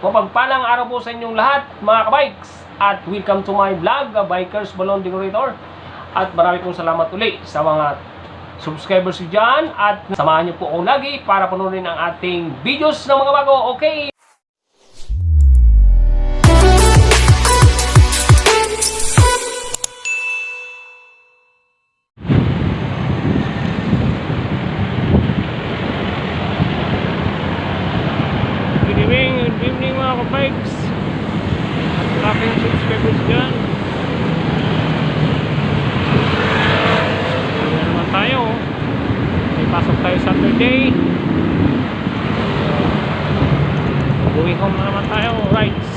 Mapagpalang araw po sa inyong lahat mga kabikes. At welcome to my vlog, Bikers Balloon Decorator. At marami pong salamat uli sa mga subscribers dyan. At samahan niyo po ako lagi para panunin ang ating videos ng mga bago. Okay? Good evening mga kabikes at aking subscribers dyan. Ayan naman tayo. May pasok tayo Saturday. Going home na naman tayo. Rides.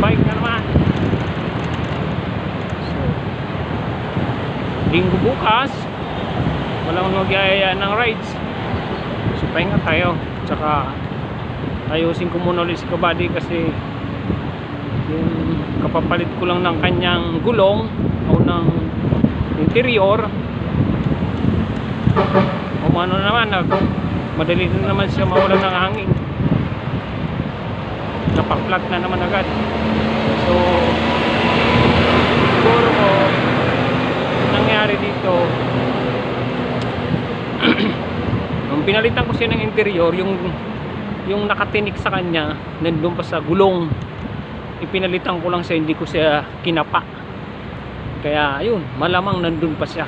Bike na naman. So, linggo bukas walang mag-iaya ng rides. So pahinga tayo. Tsaka ayusin ko muna ulit si Kabady kasi yung kapapalit ko lang ng kanyang gulong o ng interior umano naman madali na naman siya mawalan ng hangin, napakplat na naman agad. So siguro ko nangyari dito nung pinalitan ko siya ng interior, yung nakatinik sa kanya nandun pa sa gulong, ipinalitan ko lang siya, hindi ko siya kinapa, kaya ayun, malamang nandun pa siya.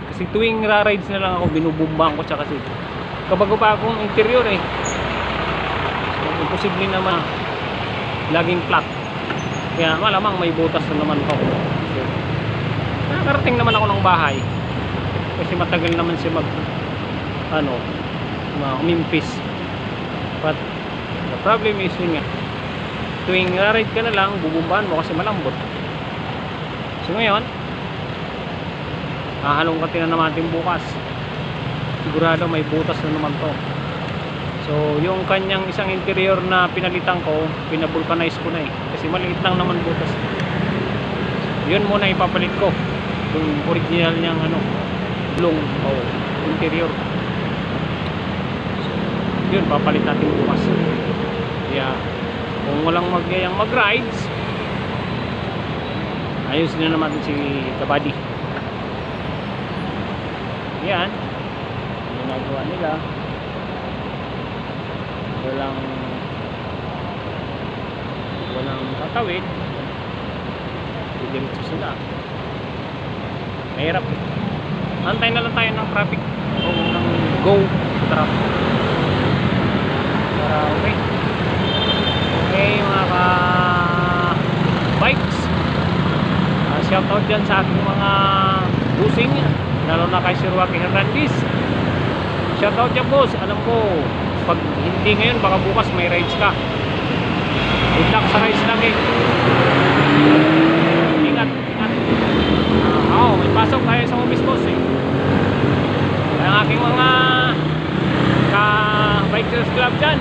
Kasi tuwing ra-rides na lang ako, binubumbahan ko siya kasi kabago pa akong interior so imposible naman laging flat, kaya malamang may butas na naman ako. So, nakarating naman ako ng bahay kasi matagal naman siya umimpis. But the problem is yun nga, tuwing ride ka na lang, bubumbahan mo kasi malambot. So ngayon, hahalongkatin na naman natin bukas. Sigurado may butas na naman to. So yung kanyang isang interior na pinalitan ko, pinabulkanize ko na kasi maliit lang naman butas. Yun muna ipapalit ko, yung original niyang gulong o interior. Yun, papalit natin bukas. Kaya kung walang magyayang mag-rides, ayos na naman si Kabady. Yan ginagawa nila, walang tatawid, didiretso sila. Mahirap antay na lang tayo ng traffic o ng go traffic. Okay mga ka-bikes, shoutout dyan sa ating mga busing, lalo na kay Sir Joaquin Hernandez. Shoutout dyan boss, alam ko pag hindi ngayon baka bukas may rides ka. Good luck sa rides natin. Ingat. May pasok tayo sa office boss ang aking mga ka-bikers club dyan,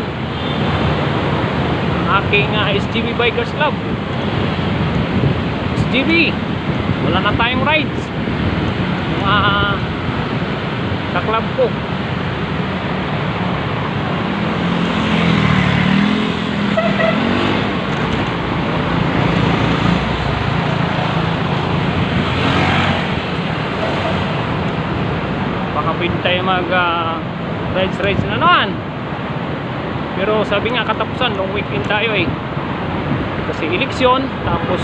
aking SGB Bikers Club. SGB, wala na tayong rides, mga ka-club ko. Baka pwede tayo mag rides na naman. Pero sabi nga katapusan long weekend tayo kasi eleksyon, tapos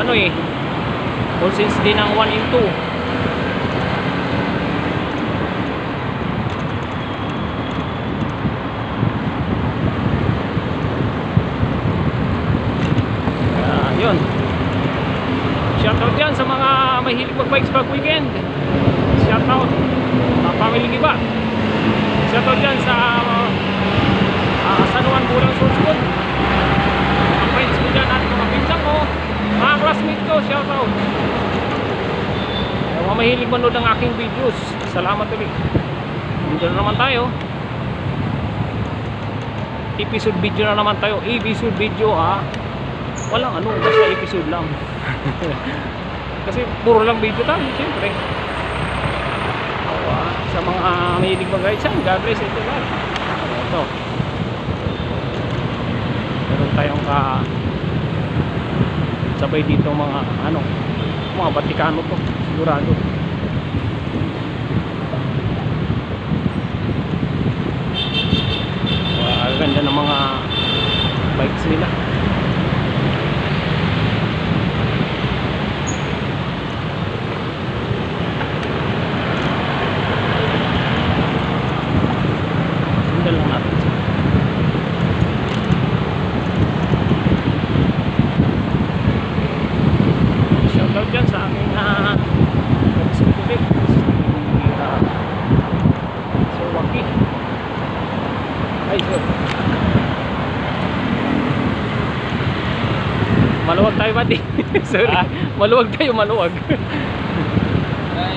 all since din ang 1 and 2. Yun, shoutout yan sa mga mahilig mag-bikes pag weekend. Shoutout family iba. Shoutout dyan sa San Juan Bulang Source, mga friends ko dyan at mga pinsan ko, mga classmates ko, shoutout. Mga mahilig manood ng aking videos, salamat ulit. Dito na naman tayo, episode video na naman tayo. Episode video walang basta episode lang. Kasi puro lang video tayo siyempre. sa mga mahilig mag-ride saan. God bless ito lahat. Ito. tayong sabay dito mga Batikano to sigurado. Ganda ng mga bikes nila. Sundan lang natin. Shoutout dyan sa aking Sir Waki. Ay, sir. Maluwag tayo ba di? Sorry. Maluwag tayo, maluwag. Ay.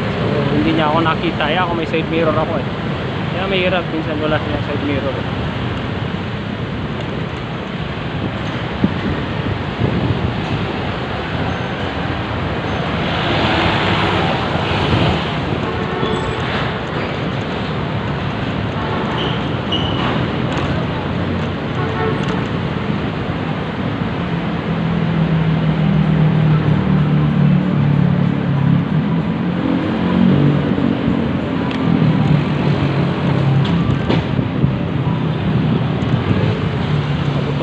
So, hindi niya ako nakita. Ako may side mirror ako eh. Kaya may hirap. Minsan wala siyang side mirror eh.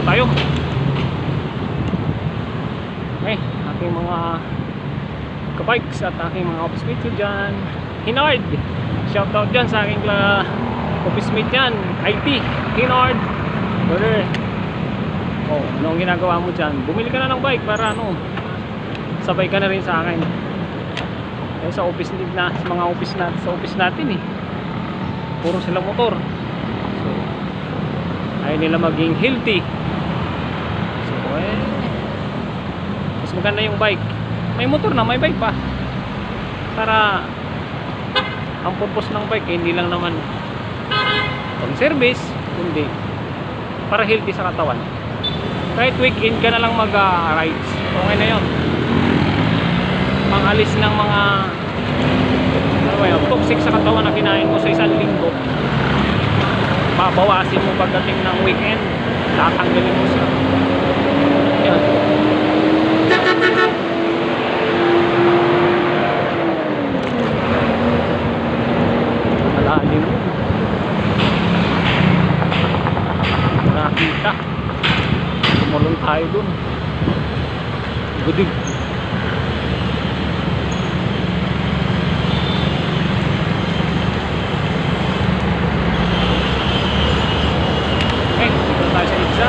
Tayo. Okay, aking mga kabikes at aking mga office mate dyan. Hinard, shoutout dyan sa aking office mate dyan, IT, Hinard. Brother, anong ginagawa mo dyan? Bumili ka na ng bike para sabay ka na rin sa akin. Sa office sa mga office natin puro sila motor. So, ayaw nila maging healthy. Mas maganda yung bike. May motor na, may bike pa. Para ang purpose ng bike hindi lang naman pang service, kundi para healthy sa katawan. Kahit weekend ka na lang mag-rides, okay na yun. Mangalis ng mga toxic sa katawan na kinain mo sa isang linggo, babawasin mo pagdating ng weekend, tatanggalin mo siya. Yan. Malalim mo. Nakita. Tumulong tayo dun. Gudig. Okay, dito tayo sa Itza.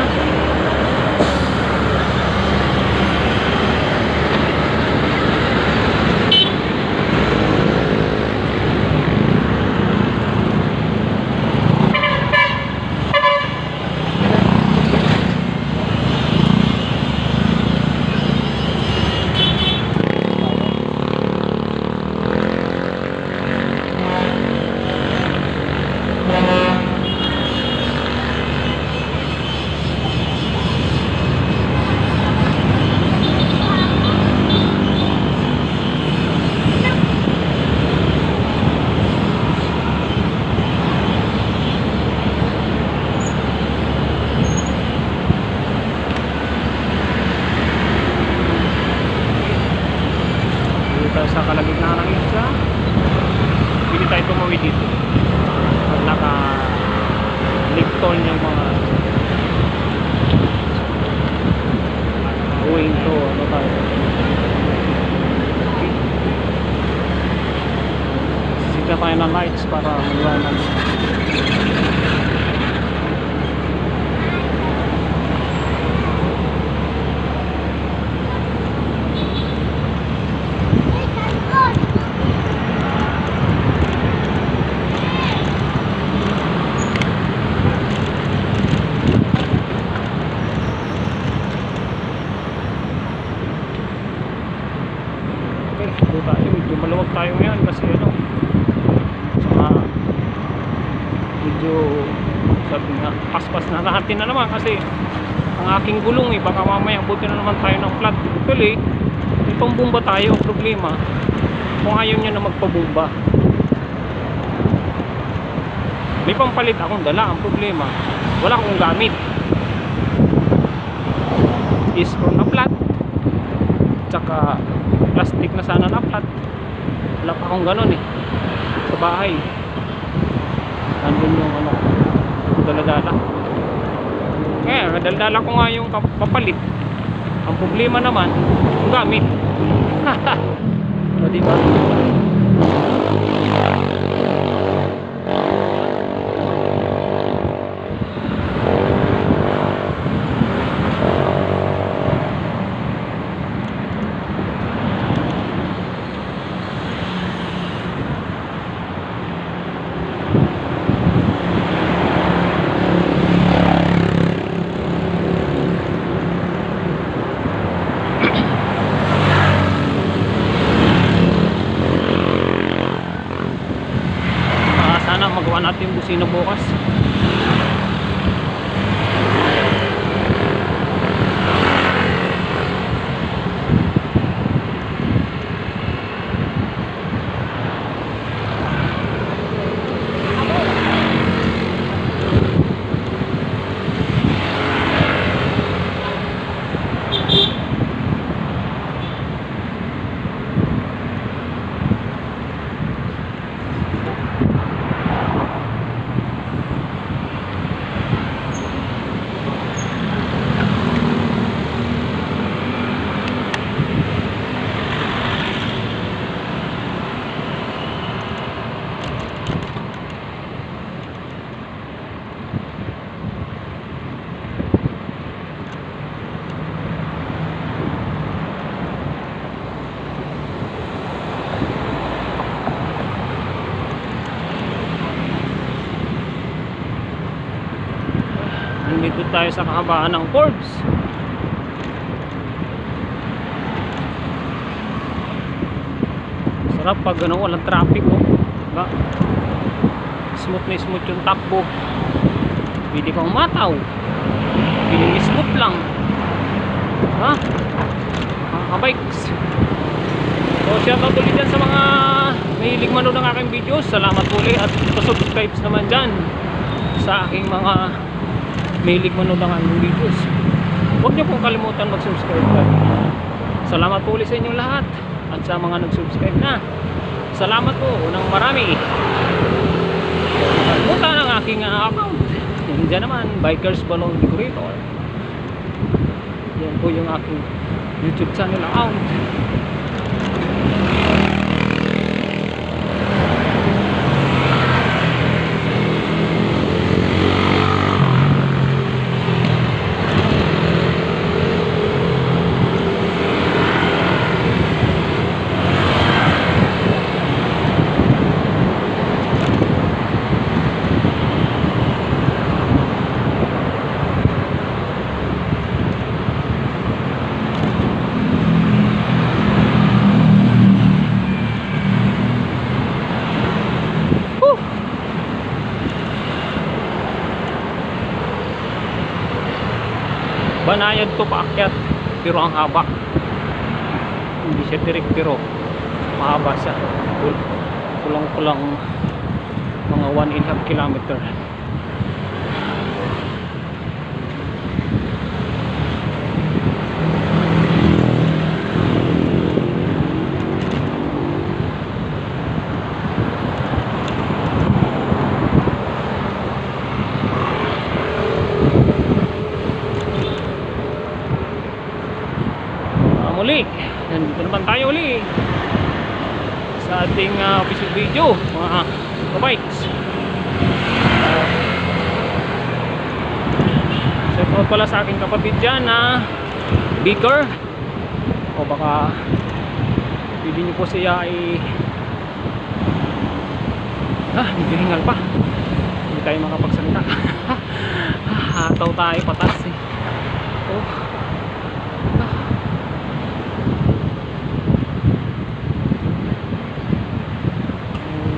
Sa kalagitnaan ng isla, pili tayo tumawid dito pag naka lifton yung mga going to tayo. Sita tayo ng lights para maliwanag. Medyo maluwag tayo ngayon kasi saka medyo sabi nga paspas na natin na naman kasi ang aking gulong baka mamaya buti na naman tayo ng flat actually May pambumba tayo. Problema kung ayaw niya na magpabumba. May pampalit akong dala. Ang problema, wala akong gamit. Screw na flat, tsaka plastic na sana na flat. Wala pa akong ganun eh sa bahay. Nandun yung ano, dala-dala. Kaya dala-dala ko nga yung papalit. Ang problema naman yung gamit. O diba? Sana magawa natin yung busina bukas. Dito tayo sa kahabaan ng Forbes. Sarap pag ano, walang traffic oh. Diba? Smooth na smooth yung takbo. Pwede kang mataw. Piling smooth lang. Ha? Bikes. So shoutout ulit dyan sa mga mahilig manood ng aking videos. Salamat ulit at pa-subscribe naman dyan sa aking mga mahilig manood ng aking videos. Huwag niyo pong kalimutan mag-subscribe. Salamat po ulit sa inyong lahat. At sa mga nag-subscribe na, salamat po ng marami. Kalimutan ang aking account. Diyan naman, Bikers Balloon Decorator. Yan po yung aking YouTube channel account. Banayad to paakyat, pero ang haba. Hindi siya direct pero mahaba siya. Kulang-kulang mga 1.5 kilometer. Muli, nandito naman tayo uli sa ating official video mga bikes. Shoutout pala sa aking kapatid dyan na Beaker, o baka pwede nyo po siya ay naghihingal pa, hindi tayo makapagsalita. Hataw tayo patas eh.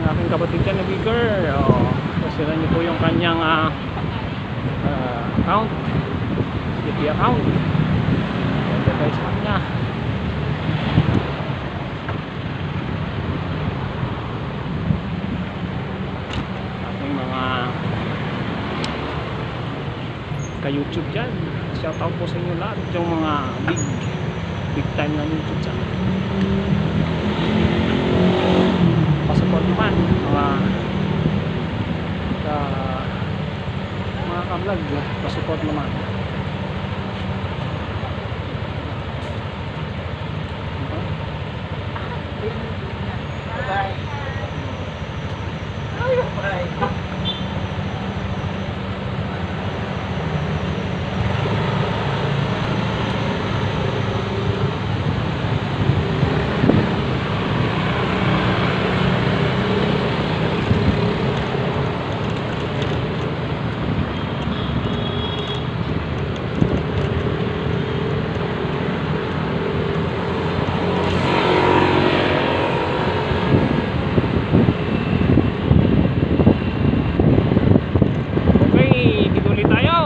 Aking kapatid dyan na Beaker, pasulan nyo po yung kanyang account, CP account. Ganda tayo sa kanya. YouTube dyan. Shout out po sa inyo lahat, yung mga big time na YouTube channel. Pasuport naman mga ka-vlog, pasuport naman.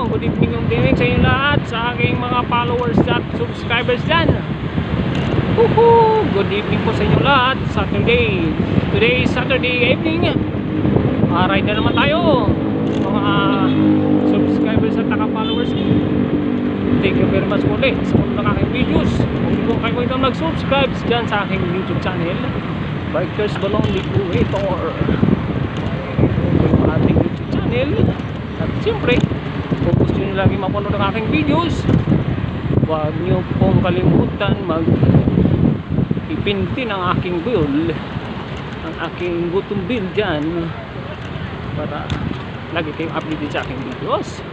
Good evening yung dinig sa inyo lahat, sa aking mga followers at subscribers dyan. Good evening po sa inyo lahat. Today is Saturday evening. Ride na naman tayo, mga subscribers at followers. Thank you very much ulit sa mga ng aking videos. Kung kayo itong nag-subscribe dyan sa aking YouTube channel, Bikers Balong Liquidator, yung ating YouTube channel. At siyempre, kung gusto nyo lagi mapanood ang aking videos, huwag nyo pong kalimutan ipindutin ang aking bell, ang aking button bell dyan, para lagi kayong updated sa aking videos.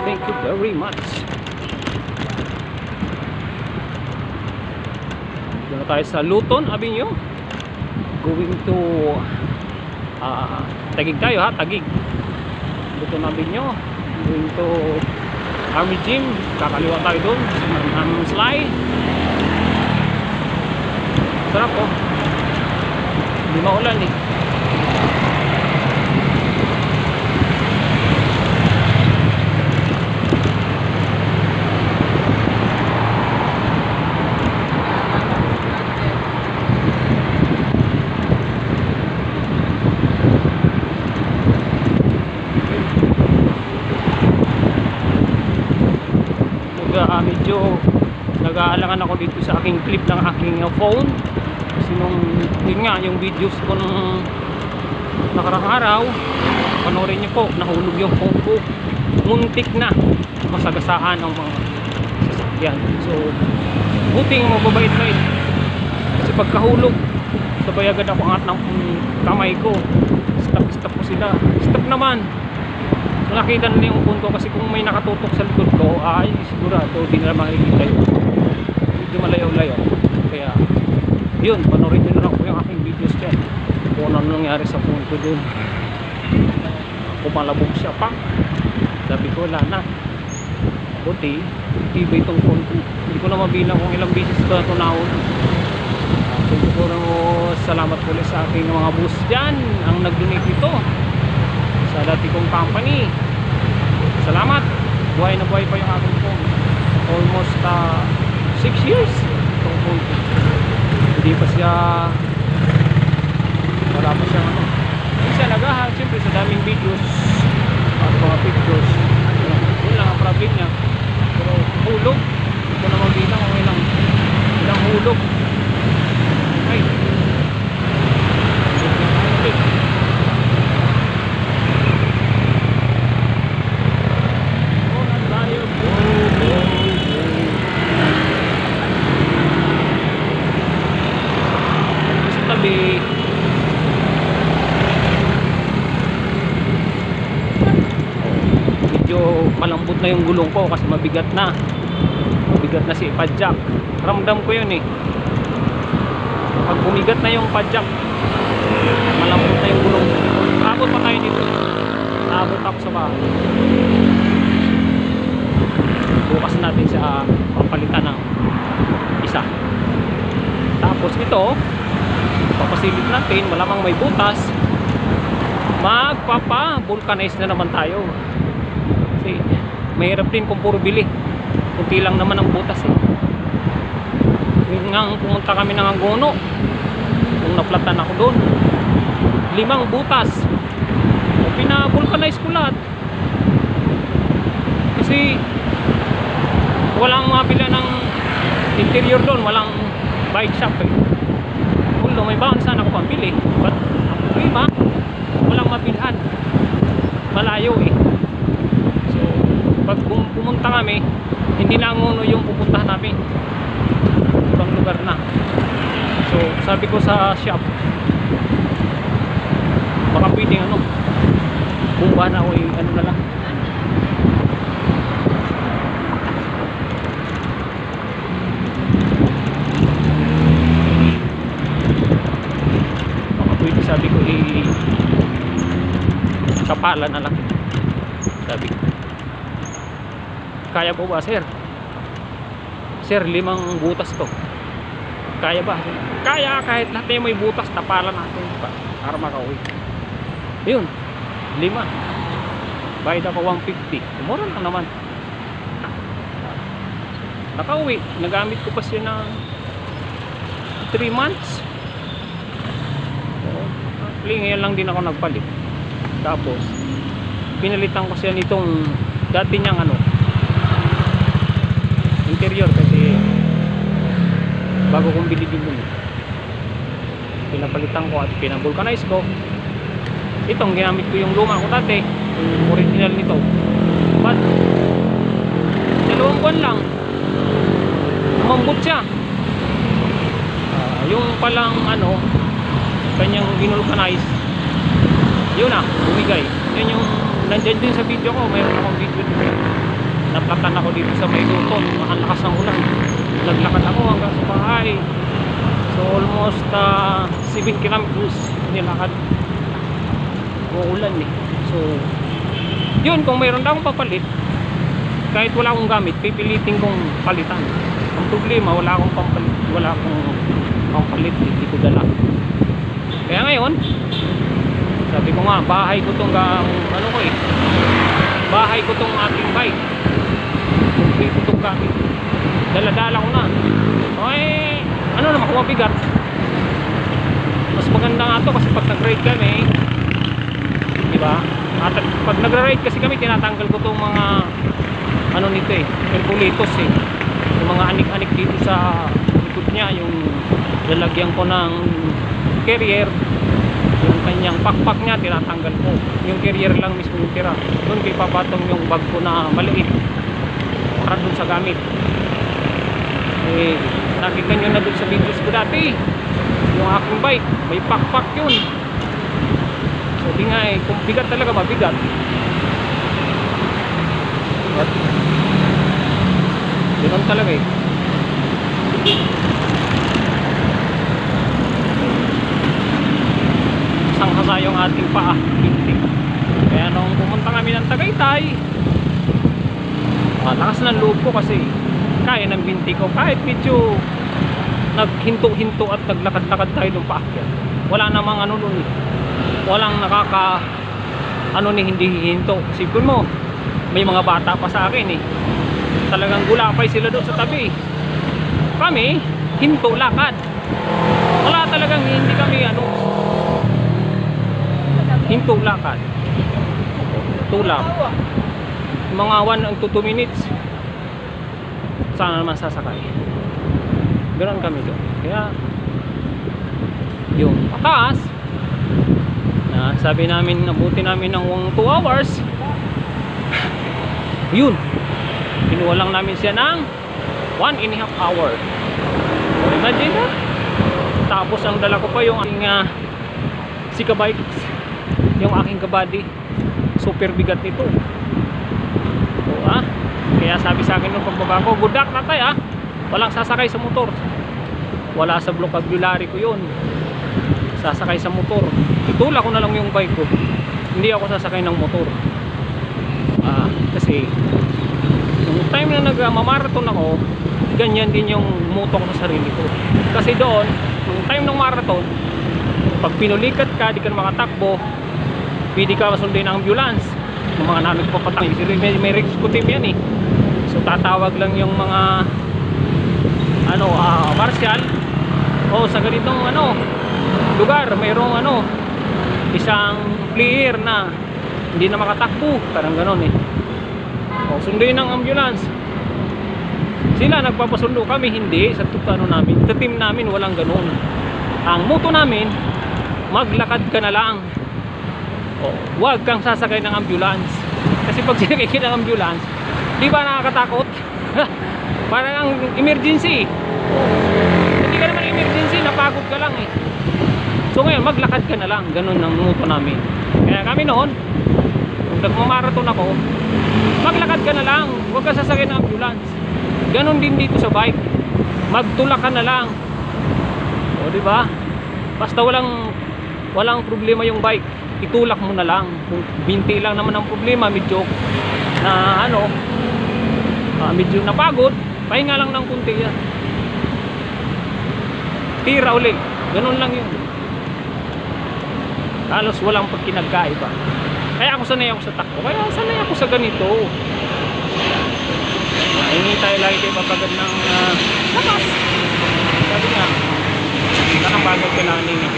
Thank you very much. Dito na tayo sa Luton Avenue, going to Taguig tayo ha, Taguig. Luton Avenue, going to Army Gym, kakaliwa tayo doon sa Sly. Sarap po, hindi maulan eh. Medyo nag-aalangan ako dito sa aking clip ng aking phone kasi yun nga, yung videos ko nung nakarang araw, panoorin nyo po, nahulog yung phone ko, muntik na masagasaan ang mga sasakyan. So buting mababait na ito kasi pagkahulog, sabay agad ako angat ng kamay ko, stop po sila, stop naman. Nakita nila yung punto kasi kung may nakatutok sa likod ko, ay sigurado hindi nila makikita yun. Medyo malayo-layo. Kaya yun, panoorin nyo na lang po yung aking videos dyan kung ano nangyari sa phone ko dun. Pumalabog siya pa, sabi ko wala na, buti tibay itong phone ko, hindi ko na mabilang kung ilang beses ko ito nahulog. So siguro salamat po ulit sa aking mga boss dyan ang nag-donate ito sa dati kong company. Salamat, buhay na buhay pa yung aking phone. Almost 6 years itong phone ko. Hindi pa siya, wala pa siya ano. Hindi siya nagahan, siyempre sa daming videos at mga pictures, yun lang ang problem niya. Pero hulog, hindi ko na mabilang kung ilang hulog. Ay, medyo malambot na yung gulong ko kasi mabigat na si padjak. Ramdam ko yun eh, pag bumigat na yung padjak, malambot na yung gulong. Abot pa tayo dito, abot ako sa bahay. Bukas natin siya papalitan ng isa. Tapos ito papasilip natin, malamang may butas, magpapa-vulcanize na naman tayo kasi mahirap din kung puro bili, kunti lang naman ang butas eh. Yun nga, pumunta kami ng Angono, kung naplatan ako doon, 5 butas, pina-vulcanize ko lahat Kasi walang mabila ng interior doon, walang bike shop eh. Although may baon sana ako pambili, but ang problema, walang mabilhan, malayo eh. So pag pumunta kami, hindi na Angono yung pupuntahan namin, ibang lugar na. So sabi ko sa shop, baka pwedeng ano, bumba na o ano na lang. Baka pwede, sabi ko, kapala na lang. Sabi ko, kaya po ba sir? Sir, 5 butas to. Kaya ba? Kaya, kahit lahat na may butas, tapalan natin para makauwi. Yun, 5. Bayad ako 150. Mura lang naman. Nakauwi. Nagamit ko pa siya ng 3 months. So, ngayon lang din ako nagpalit. Tapos pinalitan ko siya nitong dati niyang ano, interior, kasi bago kong bili din yun. Pinapalitan ko at pinavulcanize ko. Itong ginamit ko yung luma ko dati, yung original nito. But 2 buwan lang umambot siya. Yung palang ano, kanyang ginulcanize, yun na, bumigay. Yun yung nandyan din sa video ko. Mayroon akong video dito. Naplatan ako dito sa may Luton. Ang lakas ng ulan. Naglakad ako hanggang sa bahay. So almost 7 kilometers nilakad. Uulan eh. So yun, kung mayroon na akong papalit, kahit wala akong gamit, pipilitin kong palitan. Ang problema, wala akong pampalit. Wala akong pampalit, hindi ko dala. Kaya ngayon, sabi ko nga, bahay ko tong ano ko eh, bahay ko tong ating bike, complete itong gamit, dala-dala ko na. Okay, ano naman kung mabigat, mas maganda nga to kasi pag nag-ride kami, diba, at pag nag-ride kasi kami, tinatanggal ko tong mga ano nito eh, perculitos eh, yung mga anik-anik dito sa likod niya, yung lalagyan ko ng carrier. Yung kanyang pakpak niya tinatanggal ko, yung carrier lang mismo yung tira. Doon kay papatong yung bag ko na maliit para doon sa gamit. Eh, nakita nyo na doon sa videos ko dati, yung aking bike may pakpak yun. So di nga eh, kung bigat talaga, mabigat. But yun talaga eh. Sanghasa yung ating paa, binti. Kaya nung pumunta kami ng Tagaytay, lakas ng loob ko kasi kaya ng binti ko, kahit medyo naghinto-hinto at naglakad-lakad tayo ng paakyat. Wala namang ano nun, walang nakaka ano ni hindi hihinto. Sipon mo, may mga bata pa sa akin eh, talagang gulapay sila doon sa tabi. Kami hinto lakad, wala talagang, hindi kami ano, hinto lakad, tulak mga 1 to 2 minutes. Sana naman sasakay, ganoon kami doon. Kaya yung pataas na sabi namin, nabuti namin ng 2 hours, yun, kinuha lang namin siya ng 1.5 hour. So, imagine na. Tapos ang dala ko pa yung aking Sika bikes, yung aking kabady, super bigat nito. So, kaya sabi sa akin nung pagbaba ko, good luck natay walang sasakay sa motor. Wala sa vocabulary ko yun, sasakay sa motor. Itula ko na lang yung bike ko, hindi ako sasakay ng motor. Kasi yung time na nagmamarathon ako, ganyan din yung moto ko sa sarili ko. Kasi doon, yung time ng marathon, pag pinulikat ka, di ka na makatakbo, pwede ka masundin ng ambulance, yung mga namin papatay. May rescue team yan eh. So tatawag lang yung mga ano, martial, o sa ganitong ano lugar, mayroong ano, isang player na hindi na makatakbo, parang ganon eh. O, sunduin ng ambulance. Sila nagpapasundo, kami hindi. Sa namin, sa team namin walang ganun. Ang motto namin, maglakad ka na lang. O, huwag kang sasakay ng ambulance. Kasi pag sinakay ka ng ambulance, di ba nakakatakot? Parang ang emergency. Hindi ka naman emergency, napagod ka lang eh. So ngayon, maglakad ka na lang. Ganun ang motto namin. Kaya kami noon, kung nagmamarathon ako, maglakad ka na lang. Huwag ka sasakay ng ambulance. Ganun din dito sa bike. Magtulak ka na lang. O di ba? Basta walang problema yung bike, itulak mo na lang. Kung binti lang naman ang problema, medyo na medyo napagod, pahinga lang ng kunti yan. Tira uli. Ganun lang yun. Halos walang pagkinagkaiba. Kaya ako sanay ako sa takbo. Kaya sanay ako sa ganito. Hindi tayo lagi kayo papagad ng lakas. Sabi nga, nakapagod kailangan ningin.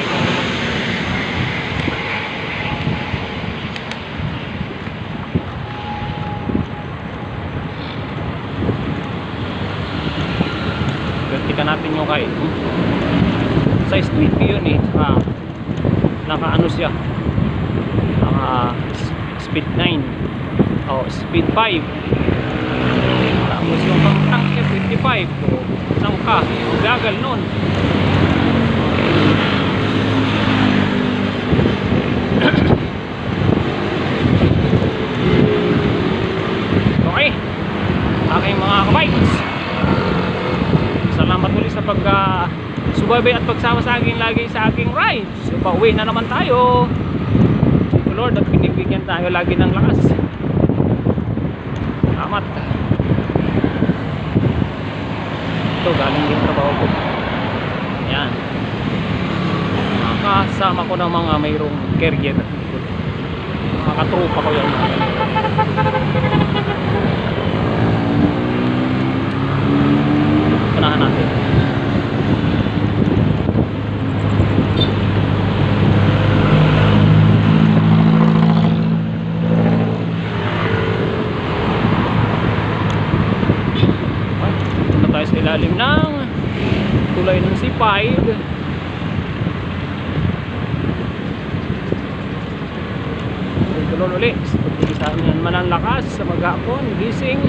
Gantikan natin yung kahit size 20 yun eh. Naka ano siya, naka speed 9 o speed 5. Tapos yung pang-tank niya 25. So isang ka, gagal nun. Okay, aking mga kabikes, salamat ulit sa subaybay at pagsama sa akin lagi sa aking ride. So pauwi na naman tayo. Thank you Lord at binibigyan tayo lagi ng lakas. Salamat. Ito galing din trabaho ko. Yan, kasama ko ng mga mayroong carrier, mga katropa ko yan. Panahan natin. Sa ilalim ng tulay ng C5. Tulon ulit. Pagkikisahan yan man ang lakas sa maghapon, gising.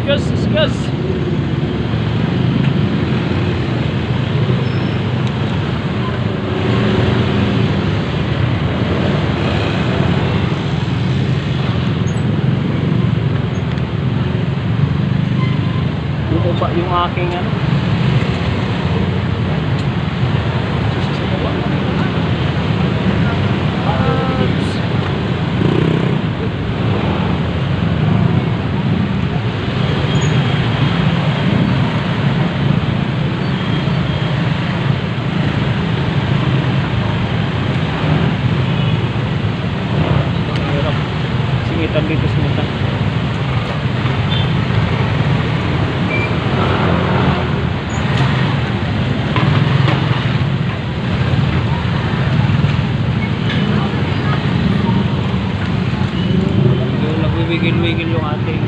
Excuse. Dito ba yung aking ano? Dito sumutan. ating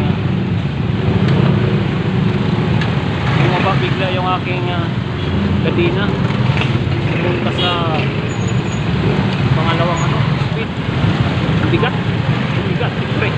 bumaba bigla yung aking kadina pumunta sa pangalawang speed. Bigat siyempre.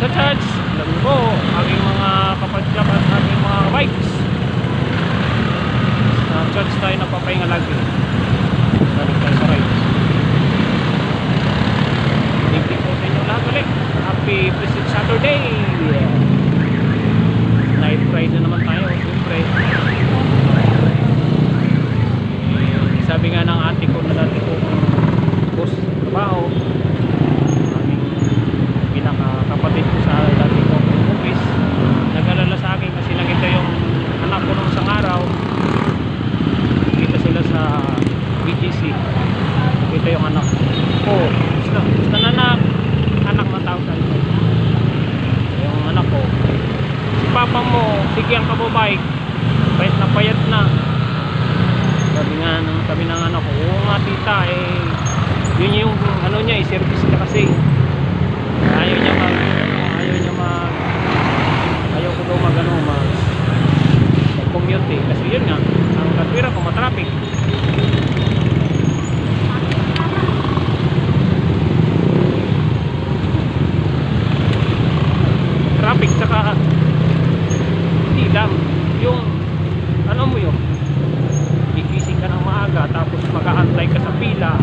Sa church, lagi po aking mga kapadyak at aking mga bikes. Sa church tayo napapahinga lagi. Balik tayo sa rides. Thank you po sa inyo lahat ulit. Happy Blessed Saturday. Night ride na naman tayo, siyempre. Sabi nga ng ate ko na dati ko boss trabaho, kapatid ko sa dati ko office, nag-alala sa akin kasi nakita yung anak ko nung isang araw. Nakita sila sa BGC, nakita yung anak ko. Gusto na anak na tao sa ito. Yung anak ko, si papa mo sige ang kababike, payat na. Sabi ng anak ko, oo nga tita, yun yung niya, service niya kasi. Ayaw ko daw mag-commute kasi yun nga ang katwira ko matraffic. Saka hindi lang yung mo yun, gigising ka ng maaga tapos mag-aantay ka sa pila,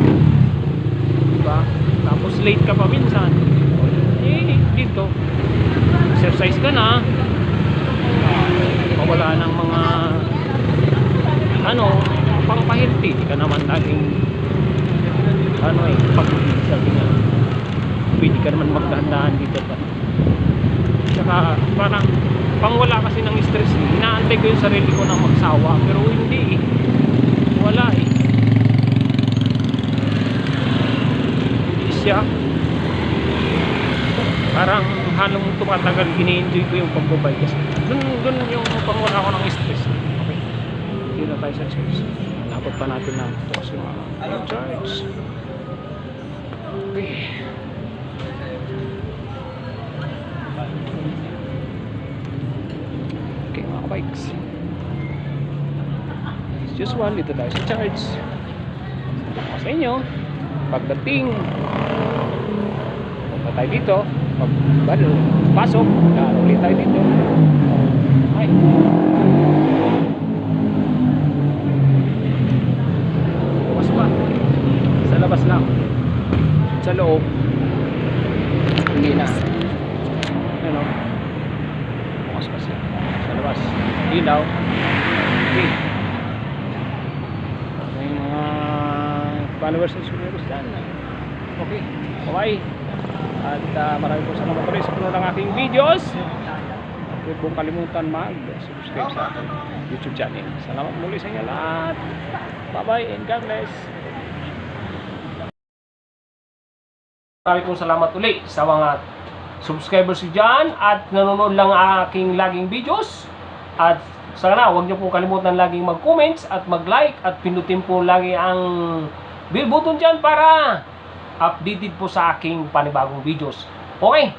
diba? Tapos late ka pa minsan. Dito exercise ka na, mawala ng mga pangpahilti, di ka naman laging sabi nga pwede ka naman magdahan-dahan dito pa. Saka parang pangwala kasi ng stress inaantay ko yung sarili ko ng magsawa, pero hindi wala hindi siya. Parang halong tumatagal, gini-enjoy ko yung pagbabay kasi dun yung pangwala ko ng stress. Okay, hindi na tayo sa church. Napot pa natin na bukas yung church. Okay, mga bikes, as usual, dito tayo sa church. Sa inyo pagdating punta tayo dito, pasok, ulit tayo dito. Ay, bukas pa sa labas lang, sa loob hindi na. Bukas pa siya sa labas, ilaw. Okay, may mga followers and subscribers dyan. Okay, bye. At maraming po salamat ulit sa punod ng aking videos. Huwag pong kalimutan mag-subscribe sa aking YouTube channel. Salamat muli sa inyo lahat. Bye bye and God bless. Maraming pong salamat ulit sa mga subscribers dyan at nanonood lang aking laging videos. At sana huwag niyo pong kalimutan laging mag-comments at mag-like at pindutin po lagi ang bell button dyan para updated po sa aking panibagong videos. Okay?